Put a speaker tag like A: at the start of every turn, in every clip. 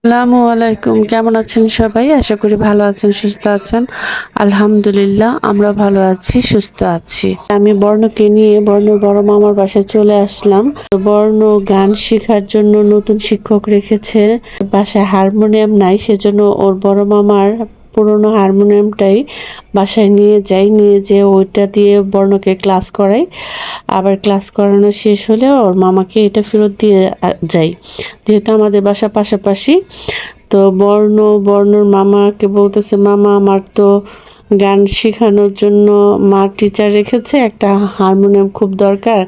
A: আসসালামু আলাইকুম। কেমন আছেন সবাই? আশা করি ভালো আছেন, সুস্থ আছেন। আলহামদুলিল্লাহ আমরা ভালো আছি, সুস্থ আছি। আমি বর্ণকে নিয়ে বড় মামার বাসায় চলে আসলাম। বর্ণ গান শেখার জন্য নতুন শিক্ষক রেখেছে। বাসায় হারমোনিয়াম নাই, সেজন্য ওর বড় মামার পুরোনো হারমোনিয়ামটাই বাসায় নিয়ে যাই, নিয়ে যেয়ে ওইটা দিয়ে বর্ণকে ক্লাস করাই। আবার ক্লাস করানো শেষ হলে ওর মামাকে এটা ফেরত দিয়ে যাই, যেহেতু আমাদের বাসা পাশাপাশি। তো বর্ণর মামাকে বলতেছে, মামা আমার তো গান শেখানোর জন্য মা টিচার রেখেছে, একটা হারমোনিয়াম খুব দরকার।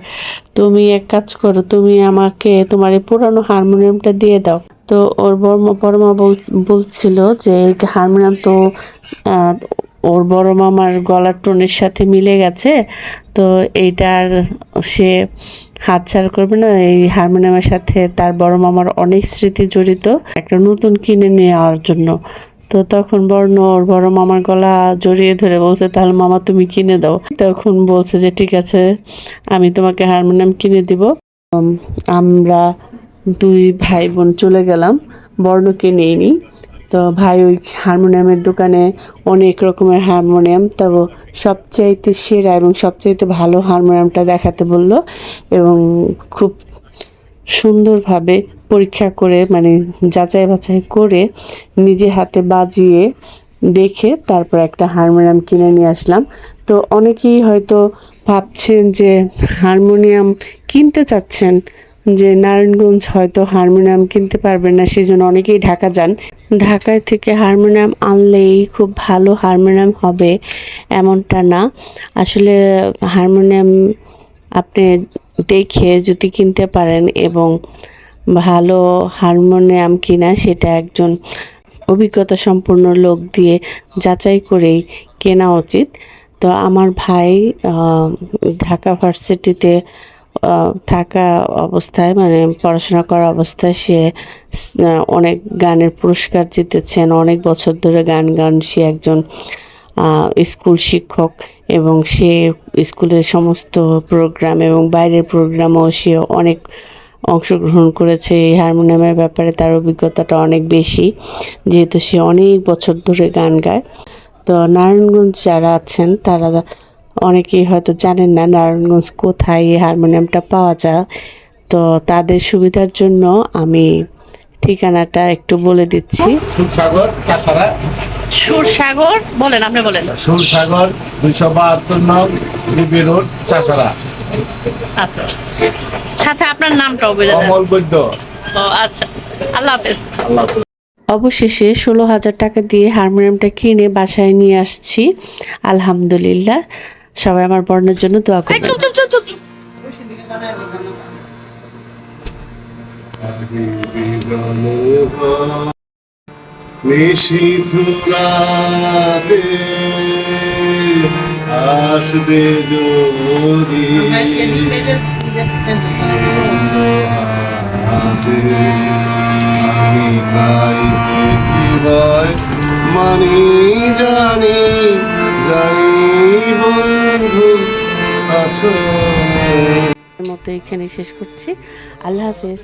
A: তুমি এক কাজ করো, তুমি আমাকে তোমার এই পুরানো হারমোনিয়ামটা দিয়ে দাও। তো ওর বড় মা বলছিল যে এই হারমোনিয়াম তো আহ, ওর বড় মামার গলার টোনের সাথে মিলে গেছে, তো এইটার সে হাতছাড়া করবে না। এই হারমোনিয়ামের সাথে তার বড় মামার অনেক স্মৃতি জড়িত, একটা নতুন কিনে নেওয়ার জন্য। তো তখন ওর বড় মামার গলা জড়িয়ে ধরে বলছে, তাহলে মামা তুমি কিনে দাও। তখন বলছে যে ঠিক আছে, আমি তোমাকে হারমোনিয়াম কিনে দিব। আমরা দুই ভাই বোন চলে গেলাম, বর্ণকে নিয়ে। তো ভাই ওই হারমোনিয়ামের দোকানে অনেক রকমের হারমোনিয়াম, তবে সবচাইতে সেরা এবং সবচাইতে ভালো হারমোনিয়ামটা দেখাতে বলল, এবং খুব সুন্দরভাবে পরীক্ষা করে, মানে যাচাই বাছাই করে নিজে হাতে বাজিয়ে দেখে তারপর একটা হারমোনিয়াম কিনে নিয়ে আসলাম। তো অনেকেই হয়তো ভাবছেন যে হারমোনিয়াম কিনতে চাচ্ছেন, যে নারায়ণগঞ্জ হয়তো হারমোনিয়াম কিনতে পারবেন না, সেজন্য অনেকেই ঢাকা যান। ঢাকায় থেকে হারমোনিয়াম আনলেই খুব ভালো হারমোনিয়াম হবে এমনটা না। আসলে হারমোনিয়াম আপনি দেখে যদি কিনতে পারেন, এবং ভালো হারমোনিয়াম কিনা সেটা একজন অভিজ্ঞতা সম্পন্ন লোক দিয়ে যাচাই করেই কেনা উচিত। তো আমার ভাই ঢাকা ভার্সিটিতে থাকা অবস্থায়, মানে পড়াশোনা করা অবস্থায়, সে অনেক গানের পুরস্কার জিতেছেন, অনেক বছর ধরে গান সে একজন স্কুল শিক্ষক, এবং সে স্কুলের সমস্ত প্রোগ্রাম এবং বাইরের প্রোগ্রামও সে অনেক অংশগ্রহণ করেছে। এই হারমোনিয়ামের ব্যাপারে তার অভিজ্ঞতাটা অনেক বেশি, যেহেতু সে অনেক বছর ধরে গান গায়। তো নারায়ণগঞ্জ যারা আছেন তারা অনেকেই হয়তো জানেন না নারায়ণগঞ্জ কোথায় এই হারমোনিয়ামটা পাওয়া যায়। তো তাদের সুবিধার জন্য আমি ঠিকানাটা একটু বলে দিচ্ছি।
B: সুরসাগর বলেন, আপনি বলেন।
C: সুরসাগর 272 নং ডিবি রোড, চাষারা।
B: আচ্ছা, সাথে আপনার নামটাও বলে দেন।
C: অমল বৈদ্য।
B: ও আচ্ছা, আল্লাহ হাফেজ।
C: আল্লাহ।
A: অবশেষে 16,000 টাকা দিয়ে হারমোনিয়ামটা কিনে বাসায় নিয়ে আসছি। আলহামদুলিল্লাহ। সবাই আমার বর্ণের জন্য দোয়া করবেন।
C: নিশিথুরাতে আসবে যদি আমি তাইতে কি ভয় মানি, জানি জানি বন্ধু আছো।
A: মতো এখানে শেষ করছি। আল্লাহ হাফেজ।